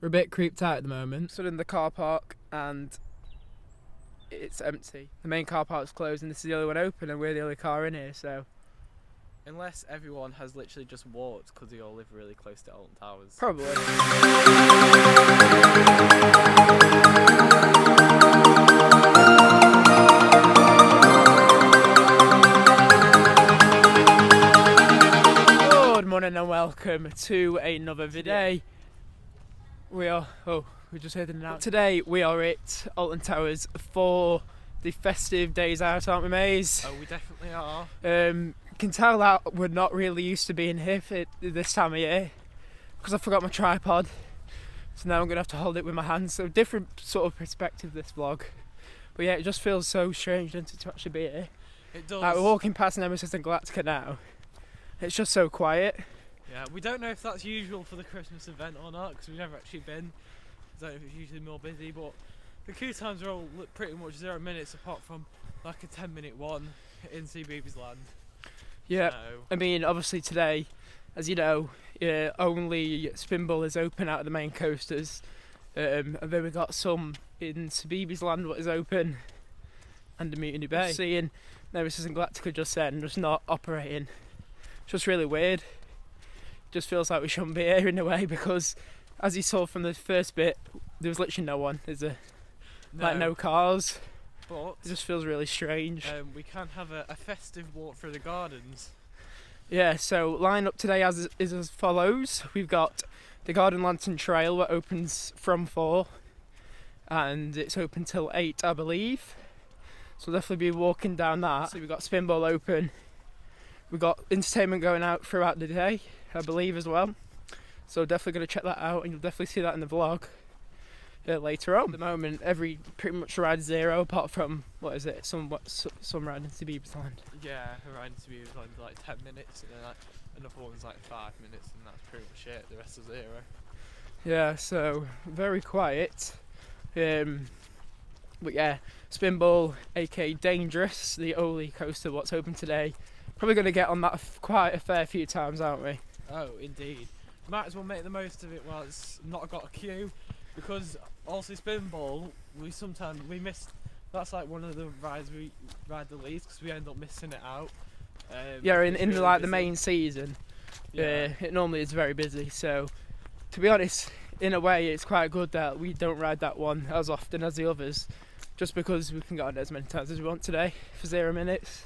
We're a bit creeped out at the moment. Stood in the car park and it's empty. The main car park's closed and this is the only one open and we're the only car in here, so... Unless everyone has literally just walked because they all live really close to Alton Towers. Probably. Good morning and welcome to another video. We just heard an announcement. Today we are at Alton Towers for the festive days out, aren't we, Maze? Oh, we definitely are. Can tell that we're not really used to being here for this time of year because I forgot my tripod, so now I'm gonna have to hold it with my hands. So different sort of perspective this vlog, but yeah, it just feels so strange to actually be here. It does. Like, we're walking past Nemesis and Galactica now. It's just so quiet. Yeah, we don't know if that's usual for the Christmas event or not because we've never actually been. I don't know if it's usually more busy, but the queue times are all pretty much 0 minutes apart from like a 10-minute one in CBeebies Land. Yeah, so. I mean, obviously today, as you know, only Spinball is open out of the main coasters, and then we got some in CBeebies Land what is open, and the Mutiny Bay. Seeing Nemesis and Galactica just then, just not operating, it's just really weird. Just feels like we shouldn't be here in a way because, as you saw from the first bit, there was literally no one. There's like no cars. But it just feels really strange. We can have a festive walk through the gardens. Yeah, so line up today is as follows. We've got the Garden Lantern Trail that opens from 4 and it's open till 8, I believe. So we'll definitely be walking down that. So we've got Spinball open. We've got entertainment going out throughout the day, I believe, as well. So definitely going to check that out and you'll definitely see that in the vlog. Later on. At the moment, pretty much ride 0 apart from some ride into CBeebies Land. Yeah, a ride into CBeebies Land like 10 minutes, and then another one's like 5 minutes, and that's pretty much it. The rest is 0. Yeah, so very quiet. But yeah, Spinball, aka Dangerous, the only coaster what's open today. Probably going to get on that quite a fair few times, aren't we? Oh, indeed. Might as well make the most of it while it's not got a queue. Because also Spinball, we miss. That's like one of the rides we ride the least because we end up missing it out. Yeah, in really like busy. the main season, yeah, it normally is very busy. So, to be honest, in a way, it's quite good that we don't ride that one as often as the others, just because we can go on as many times as we want today for 0 minutes.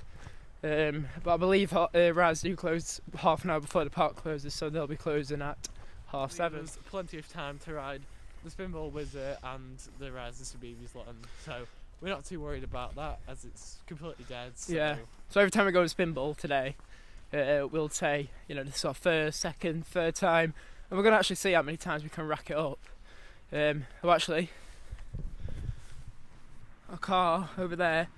But I believe rides do close half an hour before the park closes, so they'll be closing at 7:30. There's plenty of time to ride the Spinball Wizard and the Rise of CBeebies Land, so we're not too worried about that as it's completely dead. So. Yeah. So every time we go to Spinball today, we'll say, this is our first, second, third time, and we're going to actually see how many times we can rack it up. Actually, our car over there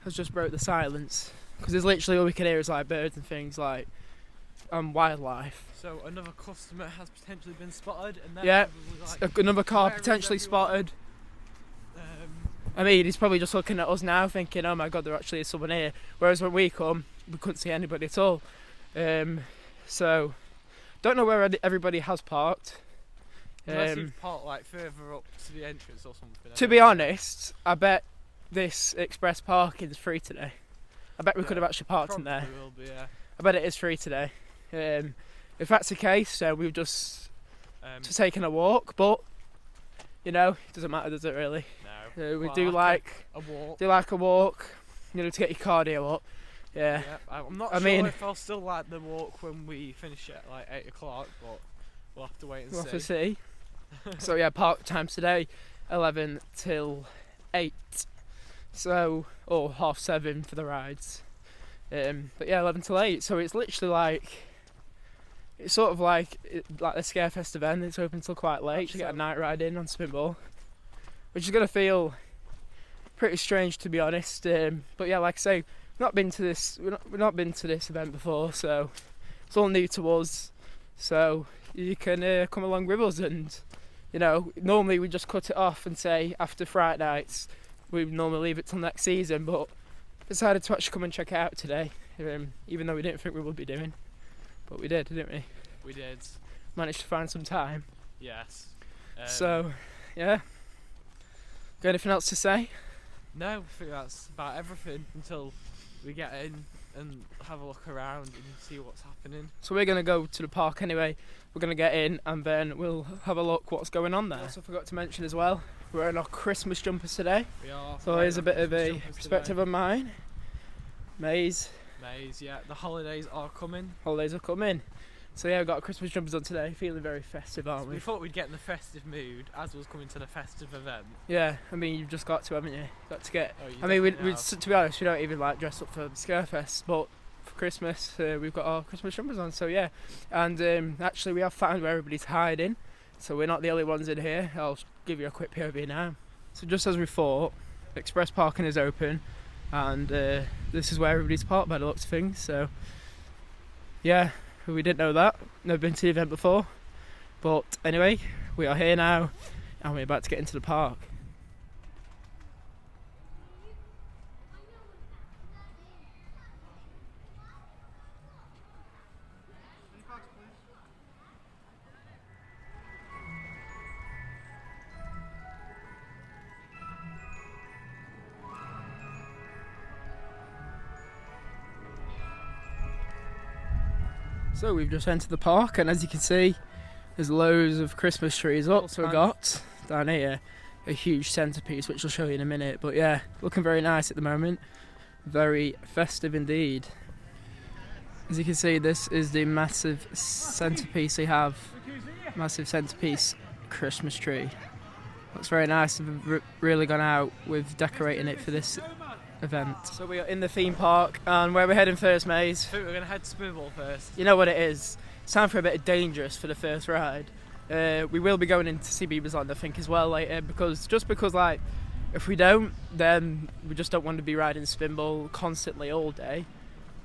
has just broke the silence because there's literally all we can hear is like birds and things like wildlife. So another customer has potentially been spotted, and yeah, like, another car potentially spotted. I mean, he's probably just looking at us now thinking, oh my god, there actually is someone here. Whereas when we come, we couldn't see anybody at all. So, don't know where everybody has parked. Unless you've parked like further up to the entrance or something. To be honest, I bet this express parking is free today. I bet we could have actually parked in there. Will be, yeah. I bet it is free today. If that's the case, we've just taken a walk, but it doesn't matter, does it really? No. We do like a walk. To get your cardio up. Yeah. I'm not sure if I'll still like the walk when we finish at like 8 o'clock, but we'll have to wait and see. We'll have to see. So yeah, park times today, 11 till 8. So, or 7:30 for the rides. But yeah, 11 till 8. So it's literally it's sort of like the Scare Festive event. It's open till quite late. You get a night ride in on Spinball, which is gonna feel pretty strange to be honest. But yeah, like I say, we've not been to this event before, so it's all new to us. So you can come along with us, and normally we just cut it off and say after Friday nights. We normally leave it till next season, but decided to actually come and check it out today, even though we didn't think we would be doing. But we did, didn't we? We did. Managed to find some time. Yes. So, yeah. Got anything else to say? No, I think that's about everything until we get in and have a look around and see what's happening. So we're going to go to the park anyway. We're going to get in and then we'll have a look what's going on there. I also forgot to mention as well, we're wearing our Christmas jumpers today. We are. So here's a bit of a perspective of mine. Maze, yeah. The holidays are coming. Holidays are coming. So yeah, we've got Christmas jumpers on today, feeling very festive, aren't we? We thought we'd get in the festive mood as was coming to the festive event. Yeah, I mean, you've just got to, haven't you? Got to get... Oh, you I mean, we definitely to be honest, we don't even like dress up for Scarefest, but for Christmas, we've got our Christmas jumpers on, so yeah. And actually, we have found where everybody's hiding, so we're not the only ones in here. I'll give you a quick POV now. So just as we thought, express parking is open, and this is where everybody's parked by the looks of things, so yeah. We didn't know that, never been to the event before, but anyway, we are here now and we're about to get into the park. So we've just entered the park, and as you can see, there's loads of Christmas trees up. Also got down here a huge centrepiece, which I'll show you in a minute. But yeah, looking very nice at the moment. Very festive indeed. As you can see, this is the massive centrepiece they have. Massive centrepiece Christmas tree. Looks very nice. They've really gone out with decorating it for this event. So we are in the theme park, and where we're heading first, Maze? I think we're going to head to Spoorball first. You know what it is. It's time for a bit of Dangerous for the first ride. We will be going in to see Beaver's Land, I think, as well later, because like, if we don't, then we just don't want to be riding Spinball constantly all day.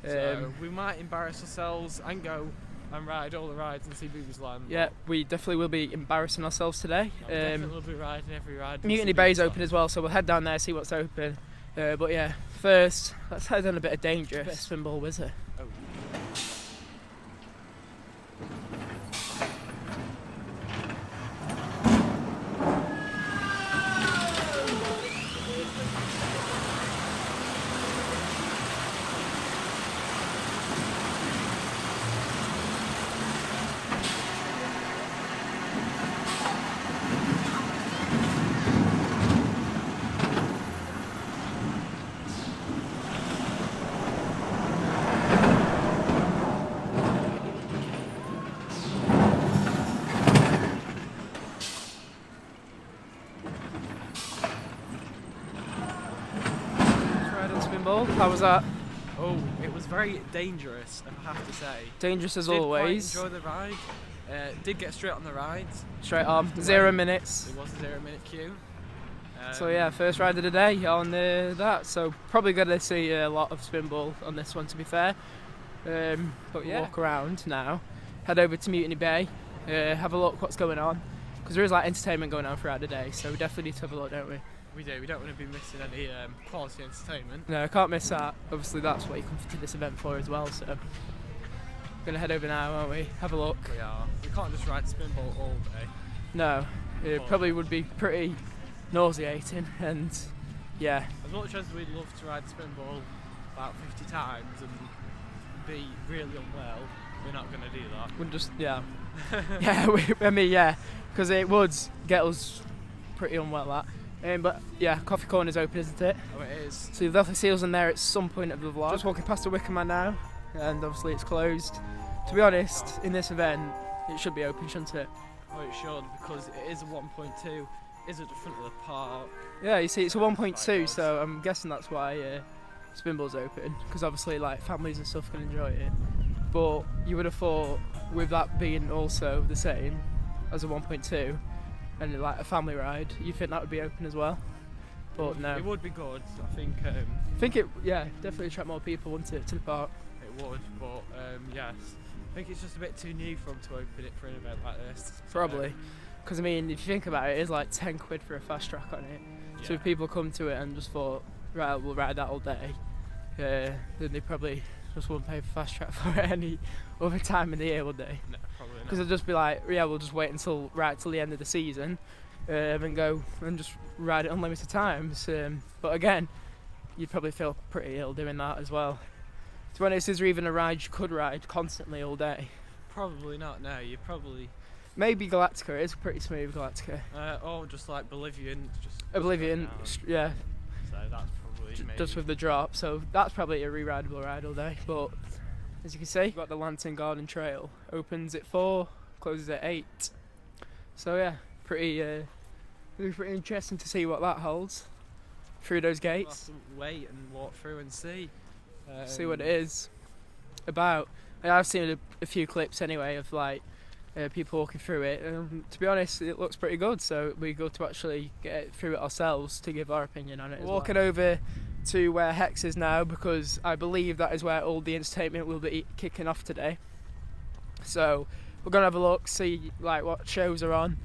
So we might embarrass ourselves and go and ride all the rides and see Beaver's Land. Yeah, we definitely will be embarrassing ourselves today. We definitely will be riding every ride. Mutiny Bay's open as well, so we'll head down there, see what's open. But yeah, first, let's head on a bit of Dangerous. Spinball Wizard. Oh. How was that? Oh, it was very dangerous, I have to say. Dangerous as Did always. Quite enjoy the ride. Did get straight on the rides. Straight on, 0 minutes. It was a 0 minute queue. So yeah, first ride of the day on that. So probably going to see a lot of Spinball on this one, to be fair. But yeah, walk around now, head over to Mutiny Bay, have a look what's going on, because there is like entertainment going on throughout the day. So we definitely need to have a look, don't we? We do. We don't want to be missing any quality entertainment. No, I can't miss that. Obviously, that's what you come to this event for as well. So we're gonna head over now, aren't we? Have a look. We are. We can't just ride Spinball all day. No, it probably would be pretty nauseating, and yeah. As much as we'd love to ride Spinball about 50 times and be really unwell, we're not going to do that. We'll just I mean, because it would get us pretty unwell. That. But yeah, Coffee Corner's open, isn't it? Oh, it is. So you'll definitely see us in there at some point of the vlog. Just walking past the Wicker Man now, and obviously it's closed. To be honest, in this event, it should be open, shouldn't it? Oh, it should, because it is a 1.2. Is at the front of the park. Yeah, you see, it's a 1.2, so I'm guessing that's why Spinball's open, because obviously, like, families and stuff can enjoy it. But you would have thought, with that being also the same as a 1.2, and like a family ride, you think that would be open as well, but no. It would be good. I think it, definitely attract more people, wouldn't it, to the park? It would, but yes, I think it's just a bit too new for them to open it for an event like this. Probably, because I mean, if you think about it, it is like 10 quid for a fast track on it. Yeah. So if people come to it and just thought, right, we'll ride that all day, then they probably just wouldn't pay for fast track for it any other time in the year, would they? No, probably not. Because they'll just be like, yeah, we'll just wait until the end of the season, and go and just ride it unlimited times. But again, you'd probably feel pretty ill doing that as well. To be honest, is there even a ride you could ride constantly all day? Probably not. No, you probably Maybe Galactica. It is pretty smooth, Galactica. or just like Bolivian, just Oblivion, down. yeah, So that's probably maybe. just with the drop. So that's probably a re-rideable ride all day. But as you can see, you've got the Lantern Garden Trail. Opens at 4, closes at 8. So yeah, it'll be pretty interesting to see what that holds through those We'll have gates. to wait and walk through and see. See what it is about. I've seen a few clips anyway of like people walking through it. To be honest, it looks pretty good. So we go to actually get through it ourselves to give our opinion on it. Walking over to where Hex is now, because I believe that is where all the entertainment will be kicking off today. So we're gonna have a look, see like what shows are on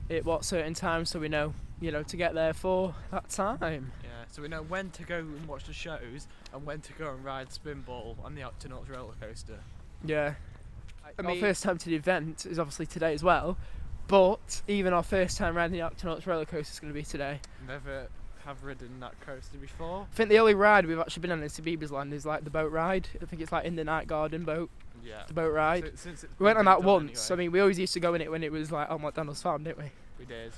at what certain times, so we know, to get there for that time. Yeah, so we know when to go and watch the shows and when to go and ride Spinball on the Octonauts roller coaster. Yeah. Our first time to the event is obviously today as well, but even our first time riding the Octonauts roller coaster is going to be today. Never have ridden that coaster before. I think the only ride we've actually been on in Sabiba's Land is like the boat ride. I think it's like in the Night Garden boat, Yeah. the boat ride. Since it's We went on been that done once. anyway. I mean, we always used to go in it when it was like on McDonald's Farm, didn't we? We did.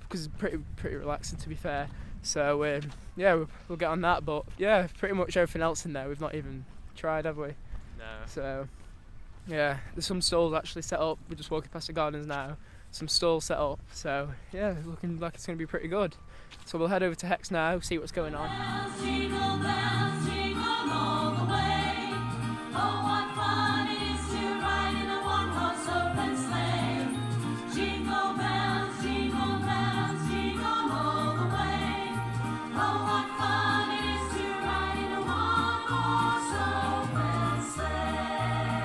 Because it's pretty relaxing, to be fair. So yeah, we'll get on that. But yeah, pretty much everything else in there we've not even tried, have we? No. So yeah, there's some stalls actually set up. We're just walking past the gardens now. Some stalls set up. So yeah, looking like it's going to be pretty good. So we'll head over to Hex now, see what's going on. Bells, jingle all the way. Oh, what fun it is to ride in a one-horse open sleigh. Jingle bells, jingle all the way. Oh, what fun it is to ride in a one-horse open sleigh.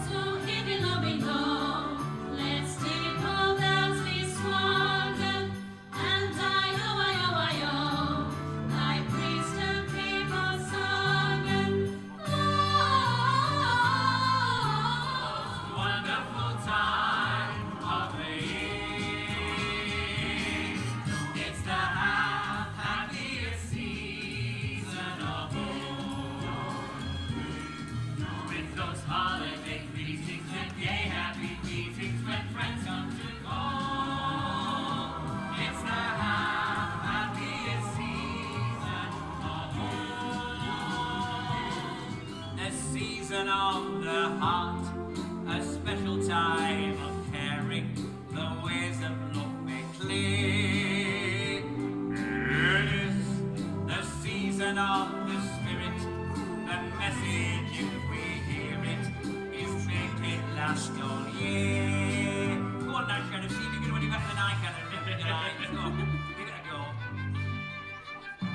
So if you love me, go. Let's jingle bells, be swung. And I-oh, like priest and people sung. Oh, wonderful time of the year. It's the happiest season of all. With those holiday greetings and gay happy greetings when friends come to call. It's the happiest season of all. A season of the heart, a special time of caring, the ways of love make clear. It is the season of the spirit, the message if we hear it is make it last all year. Go on now, Sheriff, see if you can do any better than I can. Go on, give it a go.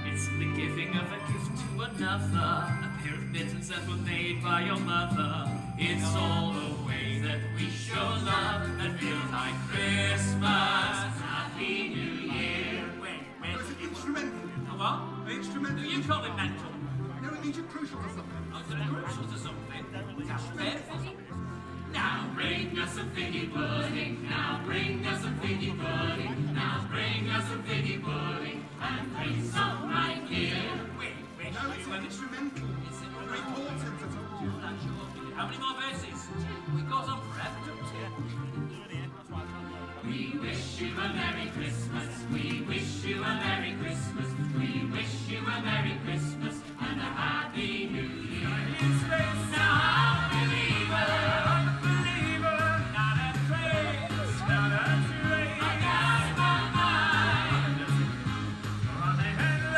It's the giving of a gift to another, a pair of mittens that were made by your mother. It's all the way that we show love that feels like Christmas. Happy New Year. Wait, It's instrumental. what? Instrumental. You call it mental. No, it means you're crucial to something. I was going to crucial to something. That's fair. Now bring us some figgy pudding. Now bring us some figgy pudding. Now bring us some figgy pudding. And bring some right here. Wait. No, it's an instrumental. Is it Very important, I told you. How many more verses? It goes on forever, doesn't it? We wish you a Merry Christmas. We wish you a Merry Christmas. We wish you a Merry Christmas and a Happy New Year. Now, unbeliever, not a trace, not a trace. I got my mind on the head.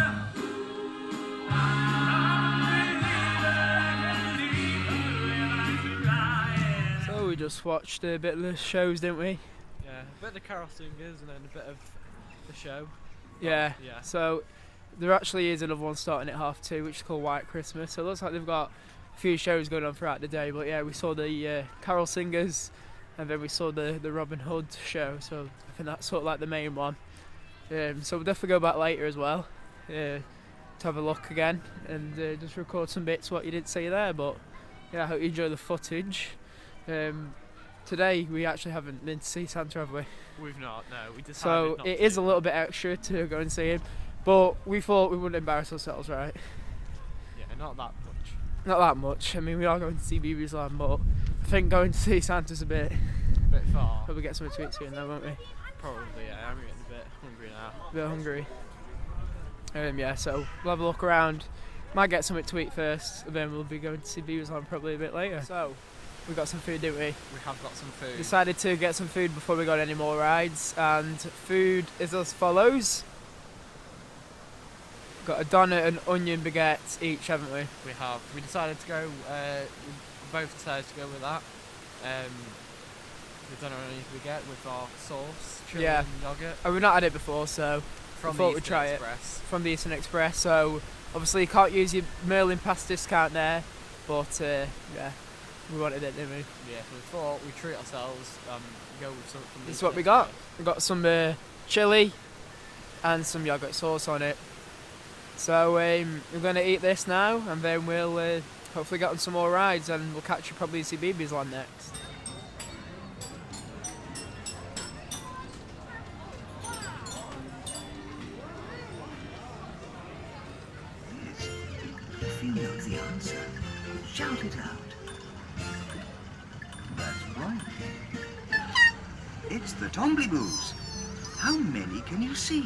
So we just watched a bit of the shows, didn't we? Yeah, a bit of the carol singers and then a bit of the show. Yeah. Yeah. So there actually is another one starting at 2:30, which is called White Christmas. So it looks like they've got a few shows going on throughout the day. But yeah, we saw the carol singers, and then we saw the Robin Hood show. So I think that's sort of like the main one. So we'll definitely go back later as well to to have a look again and just record some bits what you didn't see there. But yeah, I hope you enjoy the footage. Today we actually haven't been to see Santa, have we? We've not. No, we decided So not it to. is a little bit extra to go and see him, but we thought we wouldn't embarrass ourselves, right? Yeah, not that much. Not that much. I mean, we are going to see BB's Land, but I think going to see Santa's a bit far. Probably get something to eat soon, though, won't we? Probably, yeah. I'm getting a bit hungry now. A bit hungry. Yeah, so we'll have a look around. Might get something to eat first, and then we'll be going to see BB's Land probably a bit later. So we got some food, didn't we? We have got some food. Decided to get some food before we got any more rides, and food is as follows. Got a doner and onion baguette each, haven't we? We have. We decided to go. We both decided to go with that. We've done our own baguette with our sauce, chili Yeah. and yogurt And we've not had it before, so from thought the we'd Eastern try it. Express. From the Eastern Express. So obviously you can't use your Merlin Pass discount there, but yeah, we wanted it, didn't we? Yeah, so we thought we'd treat ourselves. Go with something from the This is Eastern what we got. Express. We got some chili and some yogurt sauce on it. So we're going to eat this now, and then we'll hopefully get on some more rides, and we'll catch you probably to see BB's Land next. If you know the answer, shout it out. That's right. It's the Tombliboos. How many can you see?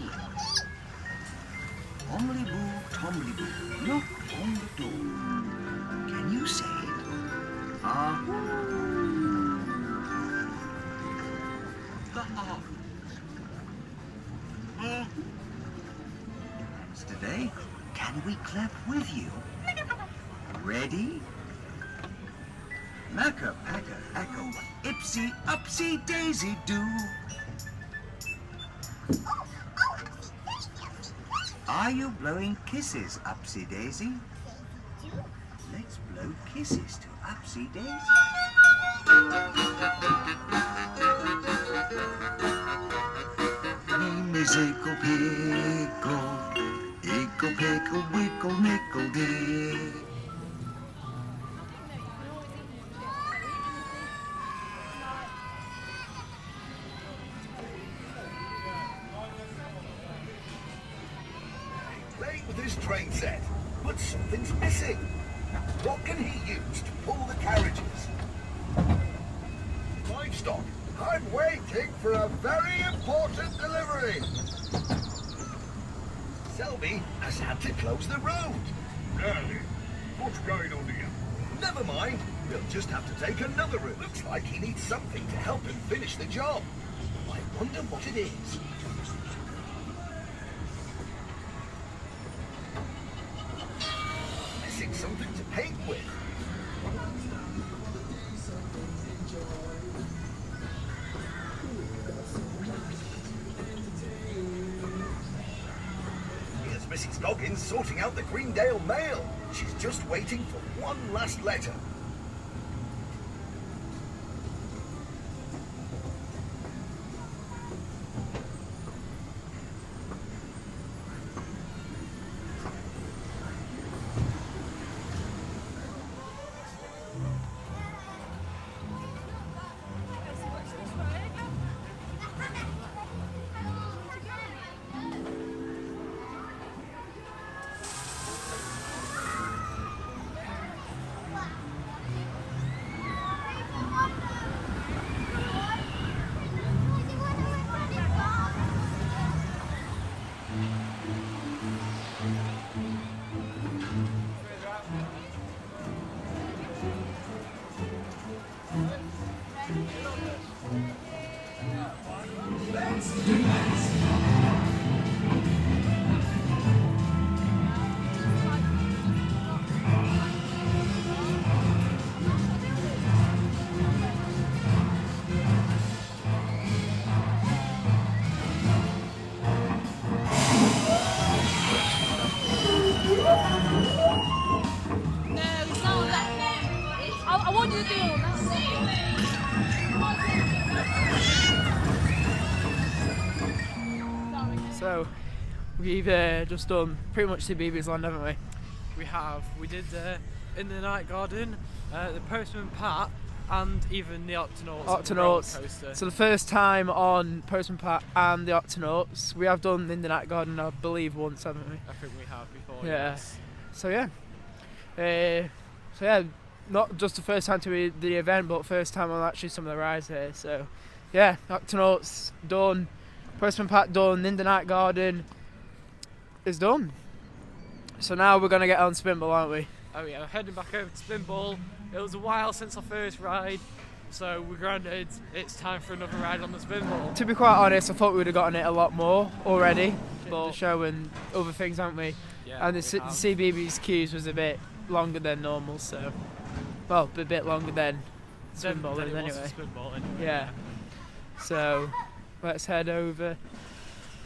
Tombliboo, Tombliboo, knock on the door. Can you say it? Ah. The R's. Today, can we clap with you? Ready? Macca, packa, acco, ipsy, upsy, daisy, do. Are you blowing kisses, upsy daisy? Let's blow kisses to upsy daisy. Name is Ickle Pickle, Ickle Pickle, Wickle Nickle Dick. Playing with his train set, but something's missing. What can he use to pull the carriages? Livestock, I'm waiting for a very important delivery. Selby has had to close the road. Really? What's going on here? Never mind, we'll just have to take another route. Looks like he needs something to help him finish the job. I wonder what it is. Missing something to paint with. Here's Mrs. Goggins sorting out the Greendale mail. She's just waiting for one last letter. I want you to do all that. So we've just done pretty much CBeebies Land, haven't we? We did in the night garden, the Postman Pat, and even the Octonauts. Octonauts. So the first time on Postman Pat and the Octonauts. We have done in the night garden, I believe, once, haven't we? I think we have before. Yeah. Yes. So yeah, not just the first time to the event, but first time on actually some of the rides here. So yeah, Octonauts done, Postman Pat done, in the night garden is done. So now we're gonna get on Spinball, aren't we? Oh yeah, we're heading back over to Spinball. It was a while since our first ride, so we decided it's time for another ride on the Spinball. To be quite honest, I thought we would have gotten it a lot more already, but the show and other things, haven't we? Yeah, And the CBeebies queues was a bit longer than normal, so well, a bit longer than Spinball is anyway. Yeah. So let's head over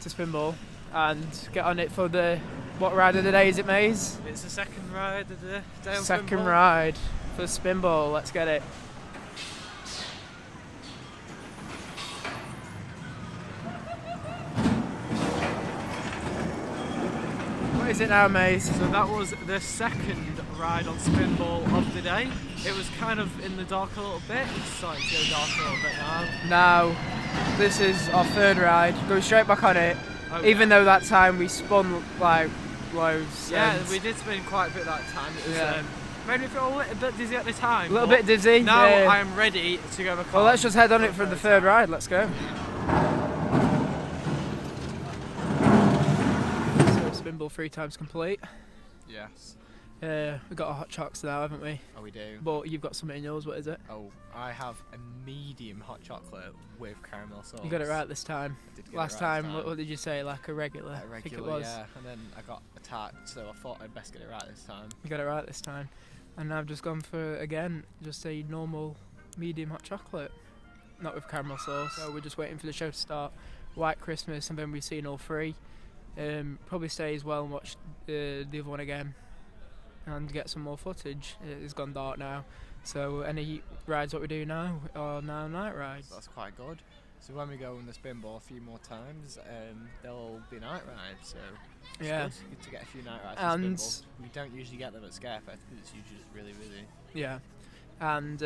to Spinball and get on it for the what ride of the day is it, Maze? It's the second ride of the day on Second Spinball. ride for Spinball. Let's get it. What is it now, Maze? So that was the second ride on Spinball of the day. It was kind of in the dark a little bit. It's starting to go dark a little bit now. Now, this is our third ride. Go straight back on it. Oh, Even yeah. though that time we spun like loads. Yeah, and we did spin quite a bit that time. It was, Yeah. made me feel a little bit dizzy at the time. a little but bit dizzy. Now yeah. I am ready to go back Well, on. let's just head on it for the third ride. Let's go. So Spinball 3 times complete. Yes. We've got our hot chocolates now, haven't we? Oh, we do. But you've got something in yours. What is it? Oh, I have a medium hot chocolate with caramel sauce. You got it right this time. I did get Last it right time, this what did you say? Like a regular? A I think it regular, was. yeah. And then I got attacked, so I thought I'd best get it right this time. You got it right this time. And I've just gone for, again, just a normal medium hot chocolate. Not with caramel sauce. So we're just waiting for the show to start. White Christmas, and then we've seen all three. Probably stay as well and watch the other one again. And get some more footage. It's gone dark now. So any rides what we do now are now night rides. So that's quite good. So when we go on the Spinball a few more times, there'll be night rides. So it's Yeah. good to get a few night rides. And on Spinball. We don't usually get them at Scarefest because it's usually just really busy. Yeah. And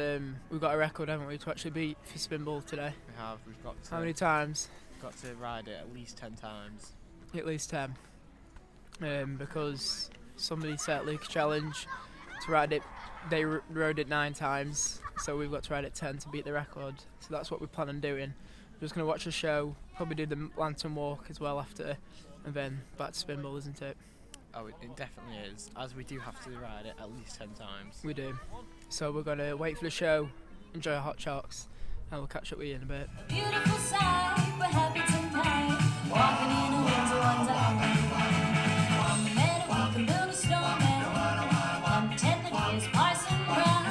we've got a record, haven't we, to actually beat for Spinball today. We have. We've got to, How many times? got to ride it at least 10 times. At least 10. Because somebody set Luke's challenge to ride it. They rode it 9 times, so we've got to ride it 10 to beat the record. So that's what we plan on doing. We're just going to watch the show, probably do the lantern walk as well after, and then back to Spinball, isn't it? Oh, it definitely is. As we do have to ride it at least 10 times. We do. So we're going to wait for the show, enjoy our hot chocks, and we'll catch up with you in a bit. Beautiful sight, we're happy tonight. Walking in a winter wonderland. On the meadow we can build a snowman and pretend that he is Parson Brown.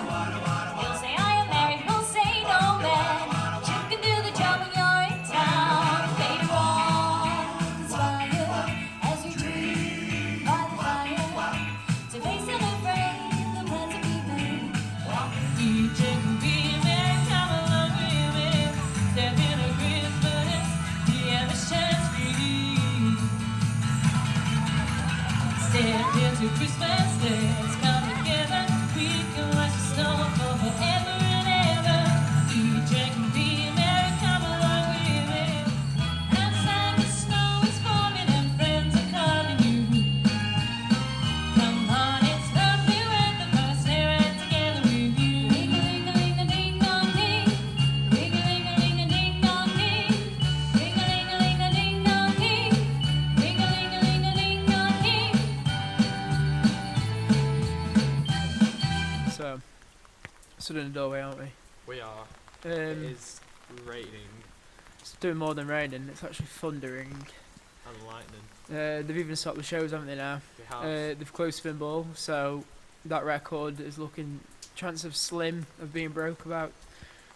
He'll say I am married, he'll say no man. You can do the job when you're in town. Later on, conspire as we dream by the fire to face unafraid the plans that we made. DJ can be a man, come along with me. Step in a Christmas, we have a chance for you. Step into Christmas, let's come together. We can watch the snow fall forever and ever. DJ can be a man, come along with me. Outside the snow is falling and friends are calling you. Come on, it's lovely weather, gonna stay right together with you. Ring-a-ling-a-ling-a-ding-dong-ding. Ring-a-ling-a-ling-a-ding-dong-ding. Ring-a-ling-a-ling-a-ding-dong-ding. Ring-a-ling-a-ling-a-ding-dong-ding. So, stood in the doorway, aren't we? We are. It Um, is raining it's doing more than raining, it's actually thundering. and lightning. They've even stopped the shows, haven't they now? We have. They've closed Spinball, so that record is looking chance of slim of being broke about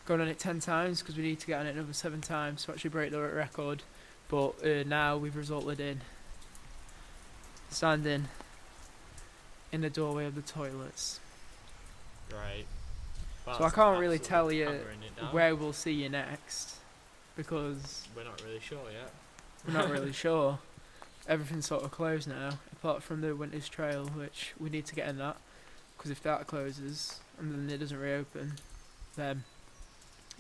going on it 10 times because we need to get on it another 7 times to actually break the record. But now we've resulted in standing in the doorway of the toilets. Right. So I can't really tell you hammering it down. where we'll see you next because We're not really sure yet. we're not really sure. everything's sort of closed now, apart from the Winter's Trail, which we need to get in that, because if that closes and then it doesn't reopen, then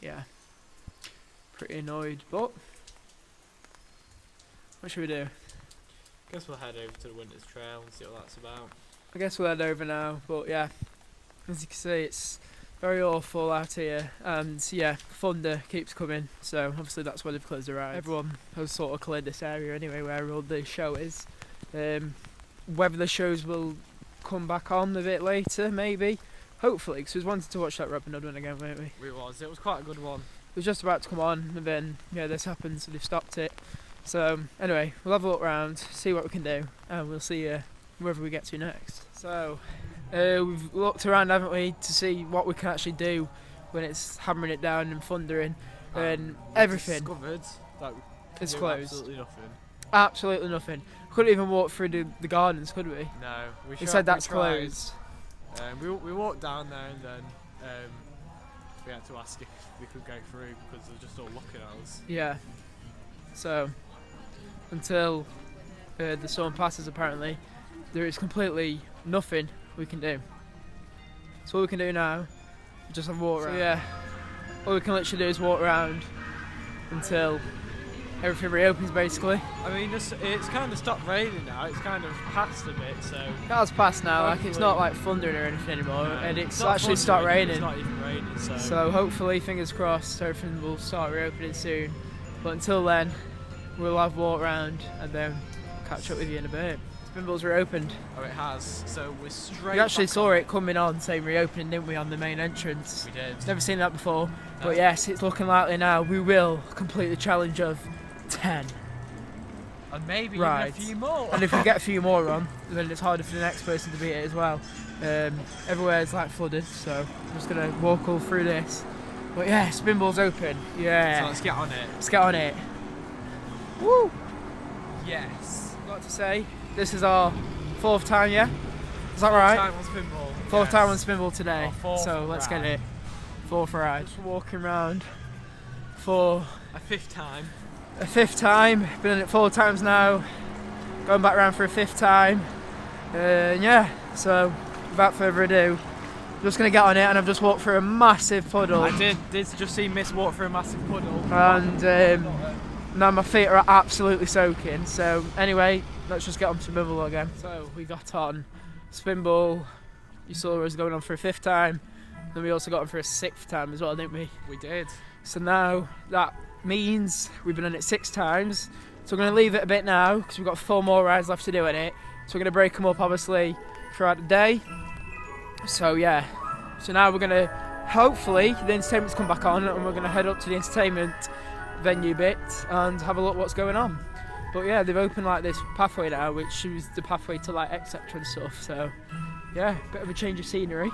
yeah, pretty annoyed. But what should we do? Guess we'll head over to the Winter's Trail and see what that's about. I guess we'll head over now, but yeah, as you can see, it's very awful out here, and yeah, thunder keeps coming, so obviously that's why they've closed the ride. Everyone has sort of cleared this area anyway, where all the show is. Whether the shows will come back on a bit later, maybe, hopefully, because we wanted to watch that Robin Hood one again, weren't we? It was quite a good one. It was just about to come on, and then yeah, this happened, so they've stopped it. So anyway, we'll have a look around, see what we can do, and we'll see wherever we get to next. So we've looked around, haven't we, to see what we can actually do when it's hammering it down and thundering, and everything. Discovered that we can It's do closed. Absolutely nothing. Absolutely nothing. We couldn't even walk through the gardens, could we? No, They said that's tried. closed. We walked down there and then we had to ask if we could go through because they were just all looking at us. Yeah. So until the storm passes, apparently, there is completely nothing we can do. So all we can do now is just have a walk around. So yeah, all we can literally do is walk around until everything reopens, basically. I mean, it's kind of stopped raining now. It's kind of passed a bit, so. It has passed now. Like, it's Hopefully. not like thundering or anything anymore, and it's not actually thundering, stopped raining. It's not even raining, so. So hopefully, fingers crossed, everything will start reopening soon. But until then, we'll have a walk around and then catch up with you in a bit. Spinball's reopened. Oh, it has. So we're straight. We actually back saw on it coming on, saying reopening, didn't we, on the main entrance? We did. Never seen that before. No. But yes, it's looking likely now. We will complete the challenge of 10. And maybe Right. even a few more. And if we get a few more on, then it's harder for the next person to beat it as well. Everywhere's like flooded, so I'm just going to walk all through this. But yeah, Spinball's open. Yeah. So let's get on it. Let's get on it. Woo! Yes. Got to say, this is our 4th time, yeah? Is that right? Time on Spinball. 4th Yes. time on Spinball today. Our fourth So let's get ride. it. 4th ride. Just walking around for A 5th time. a 5th time. Been in it 4 times now. Going back round for a 5th time. Yeah, so without further ado, I'm just going to get on it, and I've just walked through a massive puddle. I did just see Miss walk through a massive puddle. And now my feet are absolutely soaking. So anyway, let's just get on to Spinball again. So we got on Spinball. You saw us going on for a 5th time. Then we also got on for a 6th time as well, didn't we? We did. So now that means we've been on it 6 times. So we're going to leave it a bit now because we've got 4 more rides left to do in it. So we're going to break them up obviously throughout the day. So yeah. So now we're going to, hopefully, the entertainment's come back on, and we're going to head up to the entertainment venue bit and have a look what's going on. But yeah, they've opened like this pathway now, which is the pathway to like etc and stuff. So yeah, bit of a change of scenery.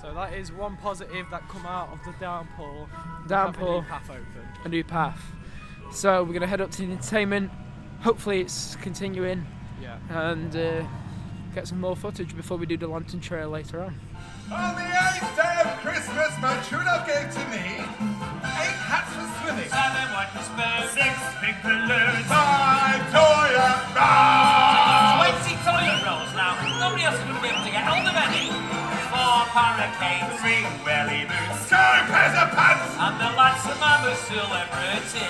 So that is one positive that come out of the downpour. Downpour. Have a new path open. A new path. So we're going to head up to the entertainment. Hopefully it's continuing, Yeah. and get some more footage before we do the Lantern Trail later on. On the 8th day of Christmas, my true love gave to me 8 hats for swimming, 7 wooden spoons, 6 big balloons, 5 toilet rolls, 20 toilet rolls now. Nobody else is going to be able to get hold of any. 4 parakeets, 3 welly boots, 2 pairs of pants. and the lads of Mama celebrity.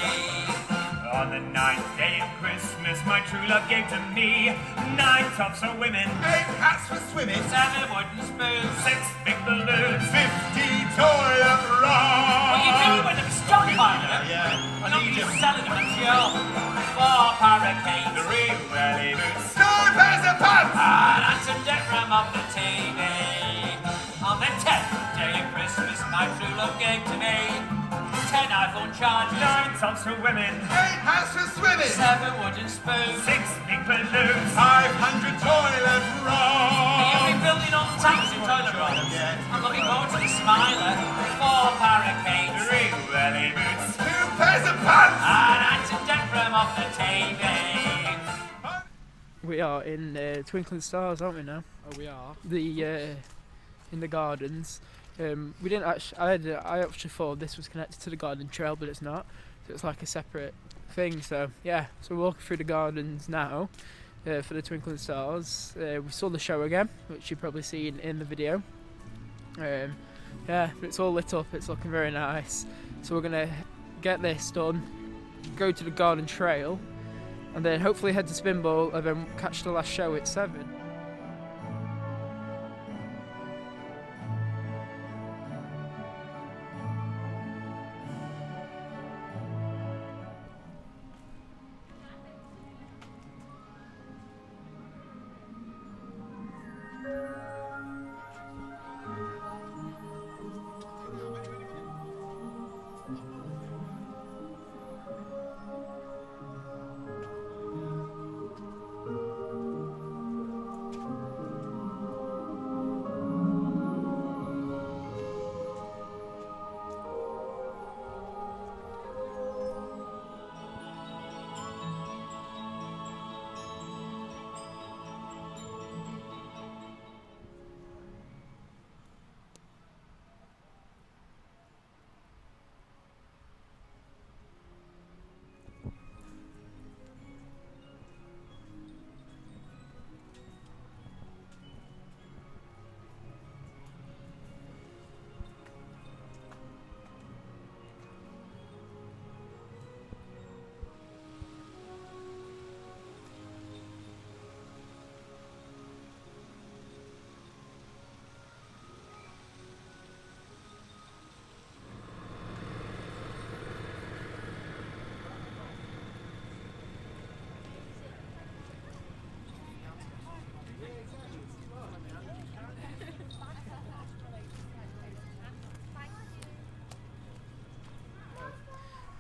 On the 9th day of Christmas, my true love gave to me 9 tops for women, 8 hats for swimming, 7 wooden spoons. 6 big balloons, 50 toilet rolls. What you doing with them? Stockpiling them? Yeah, We're not just selling them until 4 parakeets. 3 welly boots, 2 pairs of pants. And Anton Deckram of the TV. On the 10th day of Christmas, my true love gave to me 10 iPhone chargers, 9 tops for women, 8 hats for swimming, 7 wooden spoons. 6 big balloons, 500 toilet rolls. You've been building all the tanks in toilet rolls. I'm looking forward to the Smiler, 4 parakeets, 3 welly boots, 2 pairs of pants. and Anton Deckram of the TV. We are in Twinkling Stars, aren't we now? Oh, we are. The in the gardens. We didn't actually. I actually thought this was connected to the garden trail, but it's not. So it's like a separate thing. So yeah, so we're walking through the gardens now for the Twinkling Stars. We saw the show again, which you've probably seen in the video. Yeah, it's all lit up, it's looking very nice. So we're gonna get this done, go to the garden trail, and then hopefully head to Spinball and then catch the last show at 7.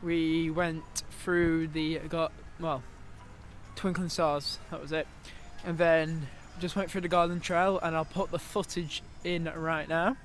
We went through the Twinkling Stars, that was it, and then just went through the garden trail, and I'll put the footage in right now.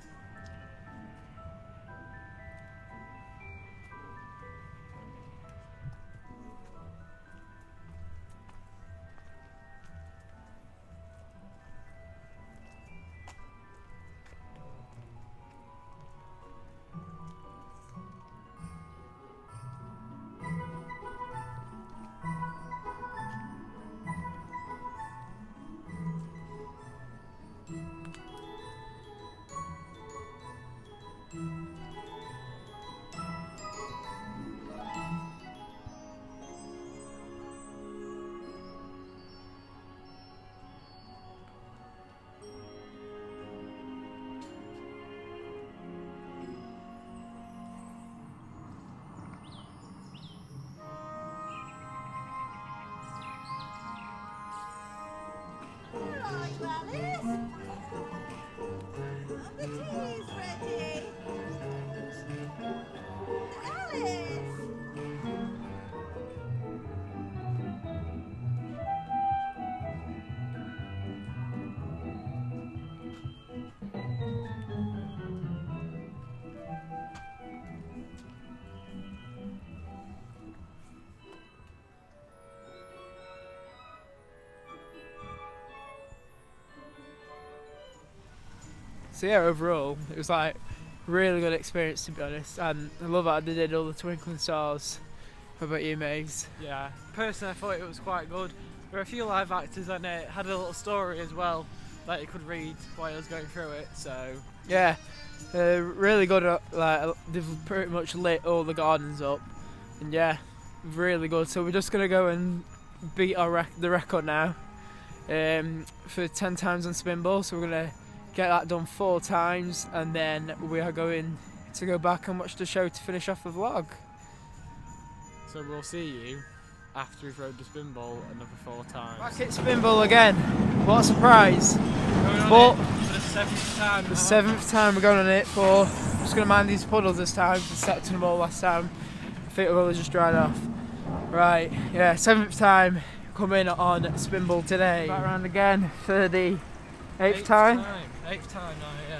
So yeah, overall, it was like really good experience, to be honest, and I love how they did all the Twinkling Stars. How about you, Mags? Yeah, personally I thought it was quite good. There were a few live actors and it had a little story as well that you could read while I was going through it, so... Yeah, really good, like they've pretty much lit all the gardens up, and yeah, really good. So we're just going to go and beat the record now for 10 times on Spinball, so we're going to get that done 4 times, and then we are going to go back and watch the show to finish off the vlog. So we'll see you after we've rode the Spinball another 4 times. Back at Spinball again. What a surprise! Going on it for the 7th time. The 7th time we're going on it for. I'm just going to mind these puddles this time. I stepped in them all last time. I think we'll just dried off. Right, yeah, 7th time coming on Spinball today. Back around again for the 8th time. 8th time now,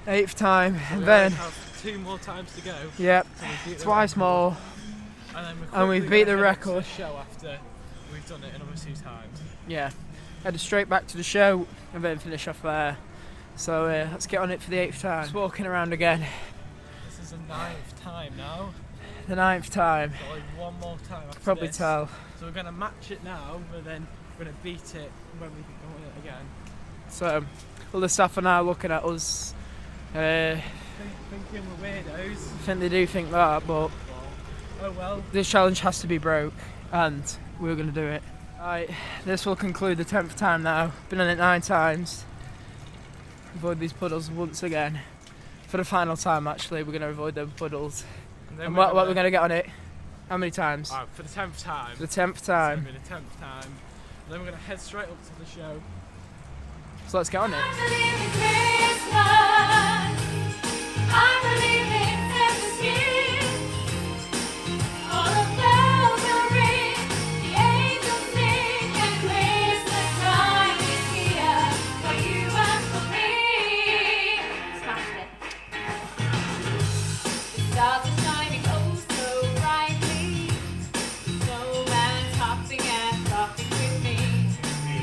yeah. 8th time, So and we then only have 2 more times to go. yep, So we beat the twice record. more. And we then beat the the record. show after we've done it another 2 times. Yeah, headed straight back to the show and then finish off there. So let's get on it for the 8th time. Just walking around again. This is the 9th time now. The 9th time. So like one more time after Probably this. tell. So we're going to match it now, but then we're going to beat it when we go on it again. So, all the staff are now looking at us. Thinking we're weirdos. I think they do think that, but Oh well. this challenge has to be broke, and we're going to do it. Right, this will conclude the 10th time now. Been on it 9 times. Avoid these puddles once again. For the final time, actually, we're going to avoid them puddles. And what we're going to get on it? How many times? For the 10th time. For the 10th So time. it'll be the 10th time. And then we're going to head straight up to the show. So let's get on it. I believe in Christmas. I believe in Santa's gift. All the bells will ring, the angels sing, and Christmas time is here for you and for me. Smashed it. The stars are shining oh so brightly. Snowman's hopping and laughing with me.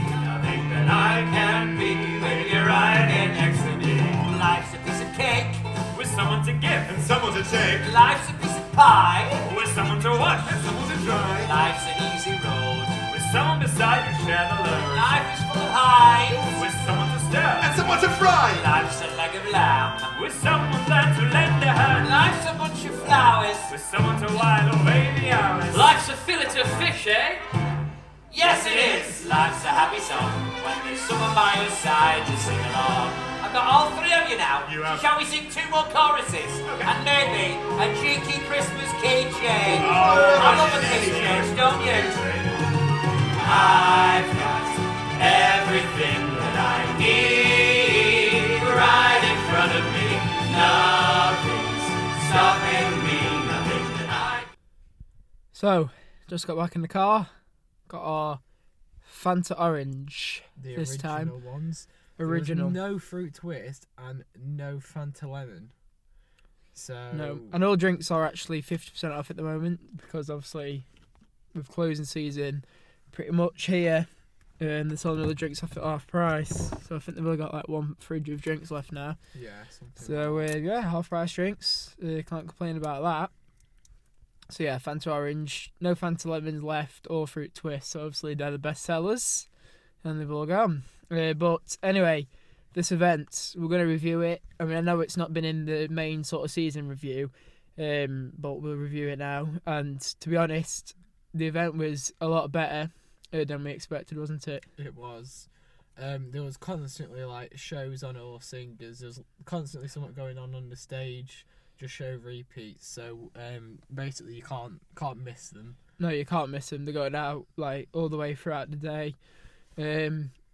Nothing that I can be when you're riding next to me. Life's a piece of cake with someone to give and someone to take. Life's a piece of pie with someone to watch and someone to try. Life's an easy road with someone beside you share the load. Life is full of highs with someone to stir and someone to fry. Life's a leg of lamb with someone there to lend a hand. Life's a bunch of flowers with someone to while away the hours. Life's a fillet of fish, eh? Yes, it is. Life's a happy song when there's someone by your side to sing along. I've got all 3 of you now. Shall we sing 2 more choruses? Okay. And maybe a cheeky Christmas key change. I love a key change, don't you? I've got everything that I need right in front of me. Nothing's stopping me. Nothing that I... So, just got back in the car. Got our Fanta Orange The this original time. ones. Original. There was no fruit twist and no Fanta lemon. So No, and all drinks are actually 50% off at the moment because obviously with closing season pretty much here, and they're selling all the drinks off at half price. So I think they've only got like 1 fridge of drinks left now. yeah, something. So yeah, half price drinks. Can't complain about that. So yeah, Fanta Orange, no Fanta Lemons left or Fruit Twist. So obviously they're the best sellers, and they've all gone. But anyway, this event, we're going to review it. I mean, I know it's not been in the main sort of season review, but we'll review it now. And to be honest, the event was a lot better than we expected, wasn't it? It was. There was constantly like shows on all singers. There's constantly something going on the stage. Just show repeats. So basically, you can't miss them. No, you can't miss them. They're going out like all the way throughout the day.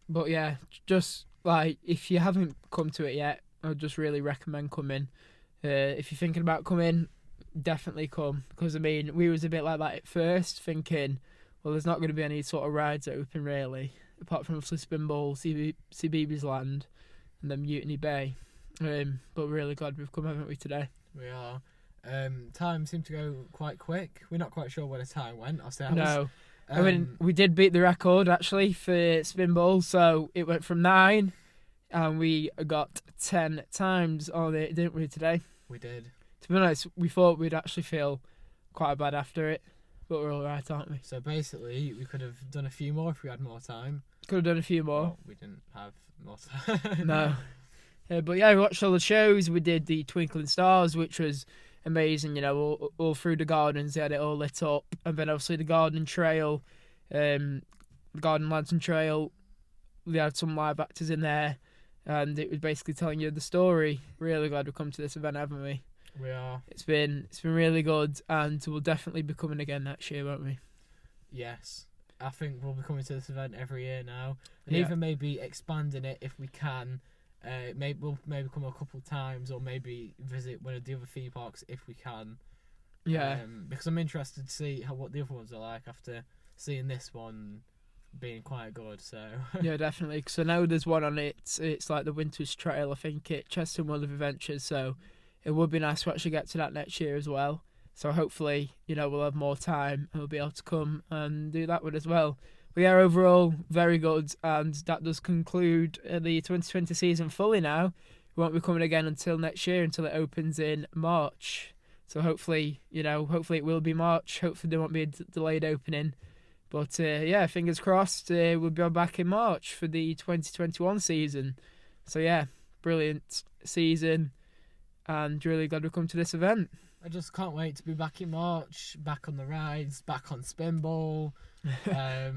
But yeah, just like if you haven't come to it yet, I'd just really recommend coming. If you're thinking about coming, definitely come, because I mean we was a bit like that at first, thinking, well, there's not going to be any sort of rides open really, apart from obviously Spinball, CBeebies Land, and then Mutiny Bay. But we're really glad we've come, haven't we, today? We are. Time seemed to go quite quick. We're not quite sure where the time went. I'll say No. I mean, we did beat the record actually for Spinball, so it went from 9, and we got 10 times on it, didn't we, today? we did. To be honest, we thought we'd actually feel quite bad after it, but we're all right, aren't we? So basically, we could have done a few more if we had more time. Could have done a few more. Well, we didn't have more time. No. But yeah, we watched all the shows. We did the Twinkling Stars, which was amazing. You know, all through the gardens, they had it all lit up, and then obviously the garden trail, the garden lantern trail. They had some live actors in there, and it was basically telling you the story. Really glad we've come to this event, haven't we? We are. It's been really good, and we'll definitely be coming again next year, won't we? Yes. I think we'll be coming to this event every year now, and Yeah. even maybe expanding it if we can. We'll maybe come a couple of times, or maybe visit one of the other theme parks if we can. Yeah. Because I'm interested to see what the other ones are like after seeing this one being quite good. So Yeah, definitely. Because I know there's one on it. It's like the Winter's Trail, I think, at Chester World of Adventures. So it would be nice to actually get to that next year as well. So hopefully, you know, we'll have more time and we'll be able to come and do that one as well. We are overall very good, and that does conclude the 2020 season fully now. We won't be coming again until next year, until it opens in March. So hopefully it will be March. Hopefully there won't be a delayed opening. But yeah, fingers crossed. We'll be back in March for the 2021 season. So yeah, brilliant season, and really glad we come to this event. I just can't wait to be back in March, back on the rides, back on Spinball.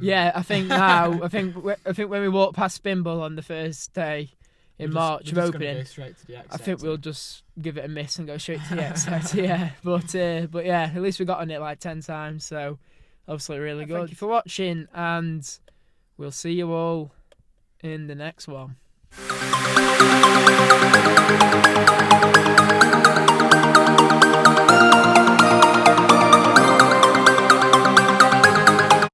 Yeah, I think now, I think when we walk past Spinball on the first day in March of opening, go straight to the X I think we'll just give it a miss and go straight to the X Factor. Yeah, but yeah, at least we got on it like 10 times, so obviously really good. Thank you for watching, and we'll see you all in the next one.